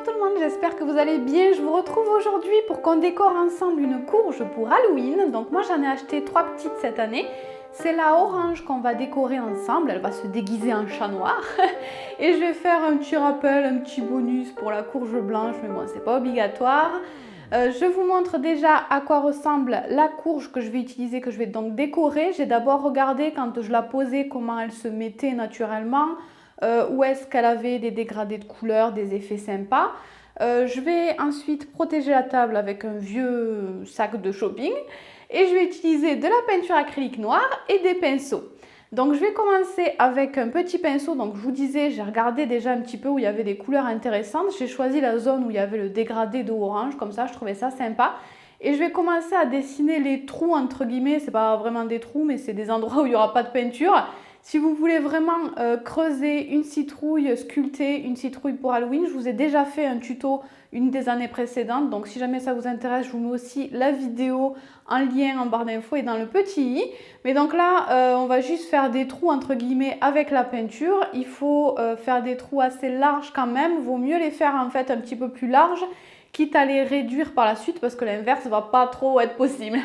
tout le monde, j'espère que vous allez bien. Je vous retrouve aujourd'hui pour qu'on décore ensemble une courge pour Halloween. Donc moi j'en ai acheté 3 petites cette année. C'est la orange qu'on va décorer ensemble, elle va se déguiser en chat noir. Et je vais faire un petit rappel, un petit bonus pour la courge blanche, mais bon c'est pas obligatoire. Je vous montre déjà à quoi ressemble la courge que je vais utiliser, que je vais donc décorer. J'ai d'abord regardé quand je la posais comment elle se mettait naturellement. Où est-ce qu'elle avait des dégradés de couleurs, des effets sympas. Je vais ensuite protéger la table avec un vieux sac de shopping et je vais utiliser de la peinture acrylique noire et des pinceaux. Donc je vais commencer avec un petit pinceau. Donc je vous disais, j'ai regardé déjà un petit peu où il y avait des couleurs intéressantes. J'ai choisi la zone où il y avait le dégradé d'eau orange, comme ça je trouvais ça sympa. Et je vais commencer à dessiner les trous entre guillemets, c'est pas vraiment des trous mais c'est des endroits où il n'y aura pas de peinture. Si vous voulez vraiment creuser une citrouille, sculpter une citrouille pour Halloween, je vous ai déjà fait un tuto une des années précédentes. Donc si jamais ça vous intéresse, je vous mets aussi la vidéo en lien en barre d'infos et dans le petit i. Mais donc là, on va juste faire des trous entre guillemets avec la peinture. Il faut faire des trous assez larges quand même. Vaut mieux les faire en fait un petit peu plus larges, quitte à les réduire par la suite parce que l'inverse ne va pas trop être possible.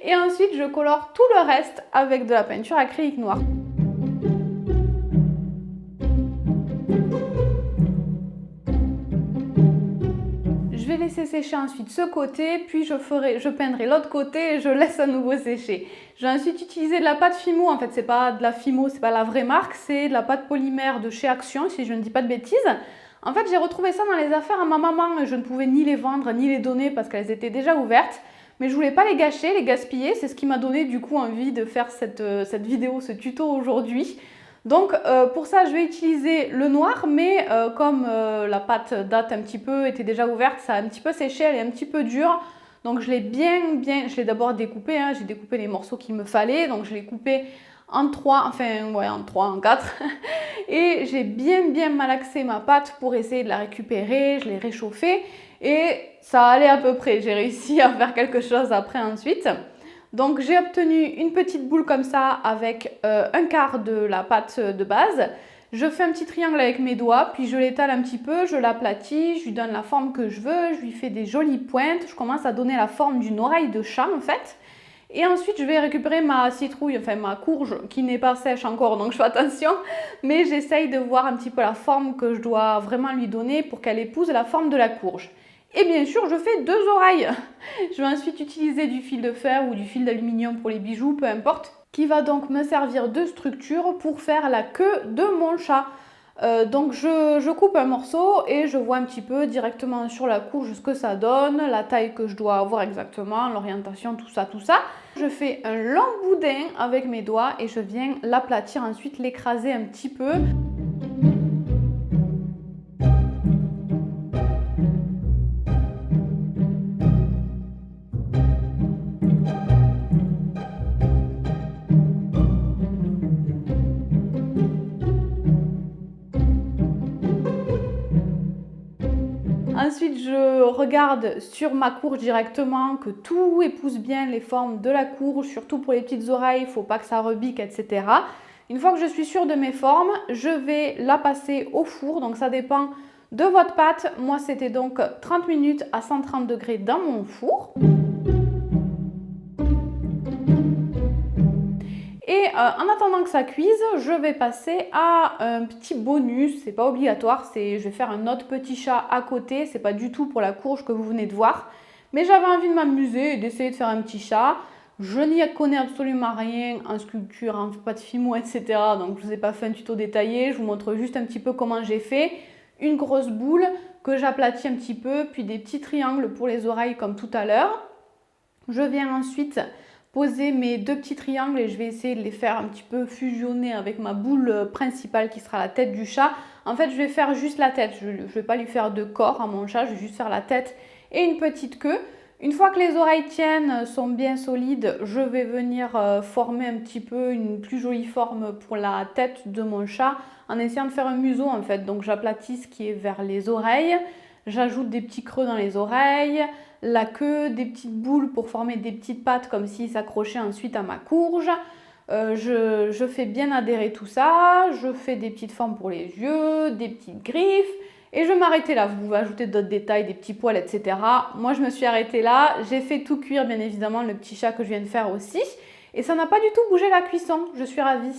Et ensuite, je colore tout le reste avec de la peinture acrylique noire. Je vais laisser sécher ensuite ce côté, puis je peindrai l'autre côté et je laisse à nouveau sécher. Je vais ensuite utiliser de la pâte Fimo, en fait c'est pas de la Fimo, c'est pas la vraie marque, c'est de la pâte polymère de chez Action, si je ne dis pas de bêtises. En fait j'ai retrouvé ça dans les affaires à ma maman, je ne pouvais ni les vendre ni les donner parce qu'elles étaient déjà ouvertes. Mais je voulais pas les gâcher, les gaspiller, c'est ce qui m'a donné du coup envie de faire cette vidéo, ce tuto aujourd'hui. Donc pour ça je vais utiliser le noir, mais comme la pâte date un petit peu, était déjà ouverte, ça a un petit peu séché, elle est un petit peu dure. Donc je l'ai je l'ai d'abord découpé, hein, j'ai découpé les morceaux qu'il me fallait, donc je l'ai coupé en 3, enfin ouais en 3, en 4. Et j'ai bien malaxé ma pâte pour essayer de la récupérer, je l'ai réchauffée et ça allait à peu près, j'ai réussi à faire quelque chose après ensuite. Donc j'ai obtenu une petite boule comme ça avec un quart de la pâte de base. Je fais un petit triangle avec mes doigts, puis je l'étale un petit peu, je l'aplatis, je lui donne la forme que je veux, je lui fais des jolies pointes, je commence à donner la forme d'une oreille de chat en fait. Et ensuite je vais récupérer ma citrouille, enfin ma courge qui n'est pas sèche encore donc je fais attention. Mais j'essaye de voir un petit peu la forme que je dois vraiment lui donner pour qu'elle épouse la forme de la courge. Et bien sûr, je fais 2 oreilles. Je vais ensuite utiliser du fil de fer ou du fil d'aluminium pour les bijoux, peu importe, qui va donc me servir de structure pour faire la queue de mon chat. Donc je coupe un morceau et je vois un petit peu directement sur la courge ce que ça donne, la taille que je dois avoir exactement, l'orientation, tout ça. Je fais un long boudin avec mes doigts et je viens l'aplatir ensuite, l'écraser un petit peu. Ensuite, je regarde sur ma courge directement que tout épouse bien les formes de la courge, surtout pour les petites oreilles, il ne faut pas que ça rebique, etc. Une fois que je suis sûre de mes formes, je vais la passer au four, donc ça dépend de votre pâte. Moi, c'était donc 30 minutes à 130 degrés dans mon four. Et en attendant que ça cuise, je vais passer à un petit bonus, c'est pas obligatoire, je vais faire un autre petit chat à côté, c'est pas du tout pour la courge que vous venez de voir, mais j'avais envie de m'amuser et d'essayer de faire un petit chat. Je n'y connais absolument rien en sculpture, en pâte Fimo, etc. Donc je vous ai pas fait un tuto détaillé, je vous montre juste un petit peu comment j'ai fait. Une grosse boule que j'aplatis un petit peu, puis des petits triangles pour les oreilles comme tout à l'heure. Je viens ensuite poser mes 2 petits triangles et je vais essayer de les faire un petit peu fusionner avec ma boule principale qui sera la tête du chat. En fait, je vais faire juste la tête, je ne vais pas lui faire de corps à mon chat, je vais juste faire la tête et une petite queue. Une fois que les oreilles tiennent, sont bien solides, je vais venir former un petit peu une plus jolie forme pour la tête de mon chat en essayant de faire un museau en fait. Donc j'aplatis ce qui est vers les oreilles. J'ajoute des petits creux dans les oreilles, la queue, des petites boules pour former des petites pattes comme s'ils s'accrochaient ensuite à ma courge. Je fais bien adhérer tout ça, je fais des petites formes pour les yeux, des petites griffes Et je m'arrêtais là. Vous pouvez ajouter d'autres détails, des petits poils, etc. Moi, je me suis arrêtée là. J'ai fait tout cuire, bien évidemment, le petit chat que je viens de faire aussi. Et ça n'a pas du tout bougé la cuisson. Je suis ravie.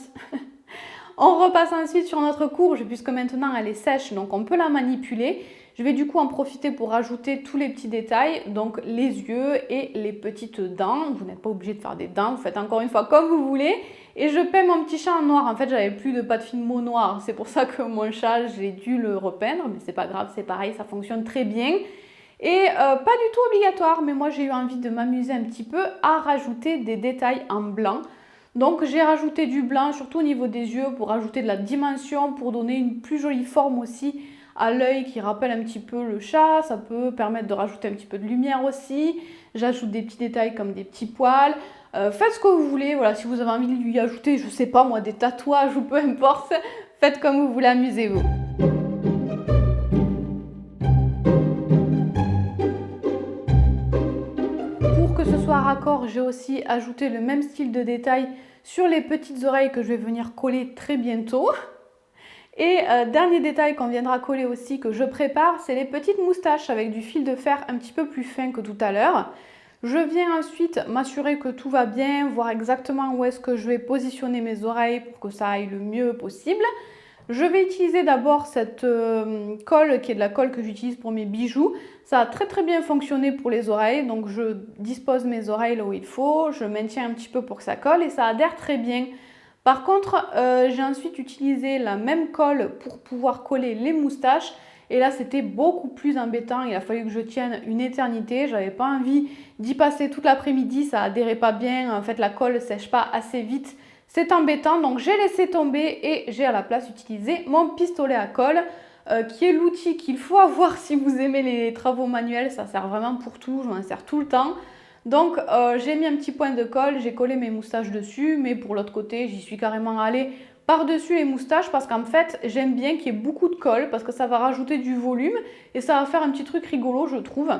On repasse ensuite sur notre courge, puisque maintenant elle est sèche, donc on peut la manipuler. Je vais du coup en profiter pour ajouter tous les petits détails, donc les yeux et les petites dents. Vous n'êtes pas obligé de faire des dents, vous faites encore une fois comme vous voulez. Et je peins mon petit chat en noir. En fait, j'avais plus de pâte Fimo noire. C'est pour ça que mon chat, j'ai dû le repeindre. Mais c'est pas grave, c'est pareil, ça fonctionne très bien. Et pas du tout obligatoire, mais moi j'ai eu envie de m'amuser un petit peu à rajouter des détails en blanc. Donc j'ai rajouté du blanc, surtout au niveau des yeux, pour rajouter de la dimension, pour donner une plus jolie forme aussi à l'œil qui rappelle un petit peu le chat. Ça peut permettre de rajouter un petit peu de lumière aussi. J'ajoute des petits détails comme des petits poils. Faites ce que vous voulez, voilà, si vous avez envie de lui ajouter, je sais pas moi, des tatouages ou peu importe, faites comme vous voulez, amusez-vous. Pour que ce soit raccord, j'ai aussi ajouté le même style de détail sur les petites oreilles que je vais venir coller très bientôt. Et dernier détail qu'on viendra coller aussi, que je prépare, c'est les petites moustaches avec du fil de fer un petit peu plus fin que tout à l'heure. Je viens ensuite m'assurer que tout va bien, voir exactement où est-ce que je vais positionner mes oreilles pour que ça aille le mieux possible. Je vais utiliser d'abord cette colle qui est de la colle que j'utilise pour mes bijoux. Ça a très bien fonctionné pour les oreilles, donc je dispose mes oreilles là où il faut, je maintiens un petit peu pour que ça colle et ça adhère très bien. Par contre, j'ai ensuite utilisé la même colle pour pouvoir coller les moustaches. Et là, c'était beaucoup plus embêtant. Il a fallu que je tienne une éternité. J'avais pas envie d'y passer toute l'après-midi. Ça adhérait pas bien. En fait, la colle ne sèche pas assez vite. C'est embêtant. Donc, j'ai laissé tomber et j'ai à la place utilisé mon pistolet à colle, qui est l'outil qu'il faut avoir si vous aimez les travaux manuels. Ça sert vraiment pour tout. Je m'en sers tout le temps. Donc, j'ai mis un petit point de colle. J'ai collé mes moustaches dessus. Mais pour l'autre côté, j'y suis carrément allée par-dessus les moustaches parce qu'en fait, j'aime bien qu'il y ait beaucoup de colle parce que ça va rajouter du volume et ça va faire un petit truc rigolo, je trouve.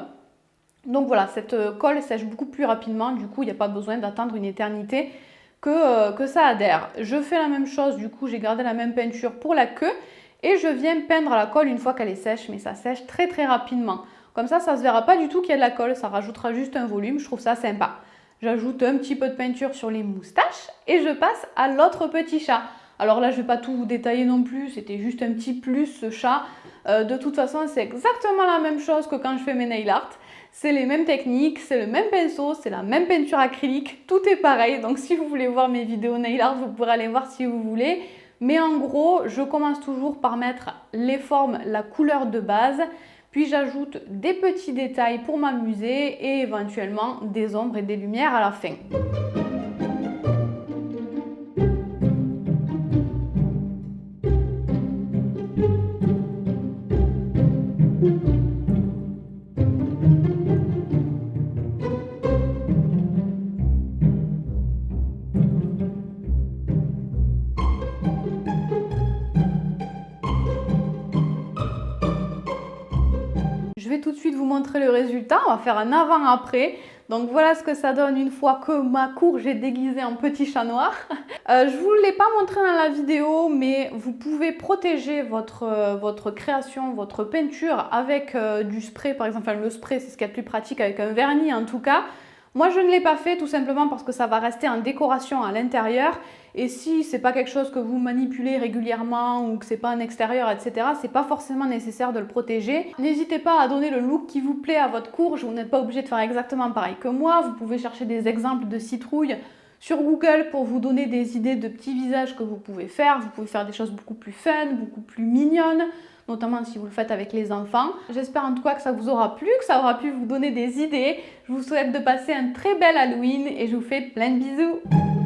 Donc voilà, cette colle sèche beaucoup plus rapidement, du coup, il n'y a pas besoin d'attendre une éternité que ça adhère. Je fais la même chose, du coup, j'ai gardé la même peinture pour la queue et je viens peindre la colle une fois qu'elle est sèche, mais ça sèche très rapidement. Comme ça ne se verra pas du tout qu'il y a de la colle, ça rajoutera juste un volume, je trouve ça sympa. J'ajoute un petit peu de peinture sur les moustaches et je passe à l'autre petit chat. Alors là, je ne vais pas tout vous détailler non plus, c'était juste un petit plus ce chat. De toute façon, c'est exactement la même chose que quand je fais mes nail art. C'est les mêmes techniques, c'est le même pinceau, c'est la même peinture acrylique, tout est pareil. Donc si vous voulez voir mes vidéos nail art, vous pourrez aller voir si vous voulez. Mais en gros, je commence toujours par mettre les formes, la couleur de base. Puis j'ajoute des petits détails pour m'amuser et éventuellement des ombres et des lumières à la fin. Je vais tout de suite vous montrer le résultat, on va faire un avant-après. Donc voilà ce que ça donne une fois que ma courge est déguisée en petit chat noir. Je ne vous l'ai pas montré dans la vidéo, mais vous pouvez protéger votre création, votre peinture avec du spray par exemple. Enfin, le spray, c'est ce qu'il y a de plus pratique avec un vernis en tout cas. Moi, je ne l'ai pas fait tout simplement parce que ça va rester en décoration à l'intérieur. Et si ce n'est pas quelque chose que vous manipulez régulièrement ou que ce n'est pas un extérieur, etc., ce n'est pas forcément nécessaire de le protéger. N'hésitez pas à donner le look qui vous plaît à votre courge. Vous n'êtes pas obligé de faire exactement pareil que moi. Vous pouvez chercher des exemples de citrouilles sur Google pour vous donner des idées de petits visages que vous pouvez faire. Vous pouvez faire des choses beaucoup plus fun, beaucoup plus mignonnes, notamment si vous le faites avec les enfants. J'espère en tout cas que ça vous aura plu, que ça aura pu vous donner des idées. Je vous souhaite de passer un très bel Halloween et je vous fais plein de bisous.